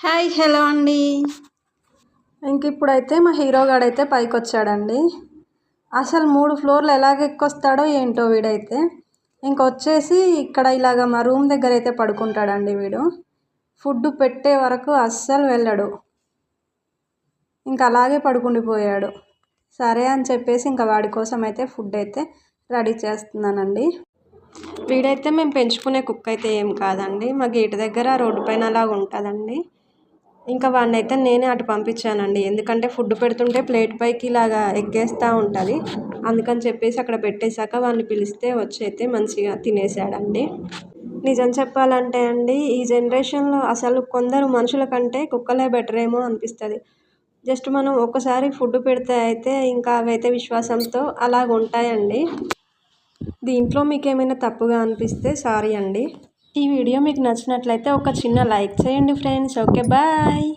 Hi hello అండి. ఇప్పుడైతే మా హీరో గాడైతే పైకి వచ్చాడండి. అసలు 3 ఫ్లోర్లు ఎలాగ ఎక్కొస్తాడో ఏంటో వీడైతే. ఇంకొచ్చేసి ఇక్కడ ఇలాగ మా రూమ్ దగ్గర అయితే పడుకుంటాడండి వీడు. ఫుడ్ పెట్టే వరకు అస్సలు వెళ్ళడు, ఇంకా అలాగే పడుకుండిపోయాడు. సరే అని చెప్పేసి ఇంకా వాడి కోసం అయితే ఫుడ్ అయితే రెడీ చేస్తున్నానండి. వీడైతే మేము పెంచుకునే కుక్క అయితే ఏం కాదండి, మా గేటు దగ్గర రోడ్డు పైన అలా ఉంటుందండి. ఇంకా వాడిని అయితే నేనే అటు పంపించానండి, ఎందుకంటే ఫుడ్ పెడుతుంటే ప్లేట్ పైకి ఇలాగా ఎక్కేస్తూ ఉంటుంది. అందుకని చెప్పేసి అక్కడ పెట్టేశాక వాడిని పిలిస్తే వచ్చి అయితే మంచిగా తినేసాడండి. నిజం చెప్పాలంటే అండి, ఈ జనరేషన్లో అసలు కొందరు మనుషుల కంటే కుక్కలే బెటర్ ఏమో అనిపిస్తుంది. జస్ట్ మనం ఒకసారి ఫుడ్ పెడితే అయితే ఇంకా అవైతే విశ్వాసంతో అలాగ ఉంటాయండి. దీంట్లో మీకు ఏమైనా తప్పుగా అనిపిస్తే సారీ అండి. ఈ వీడియో మీకు నచ్చినట్లయితే ఒక చిన్న లైక్ చేయండి ఫ్రెండ్స్. Okay bye.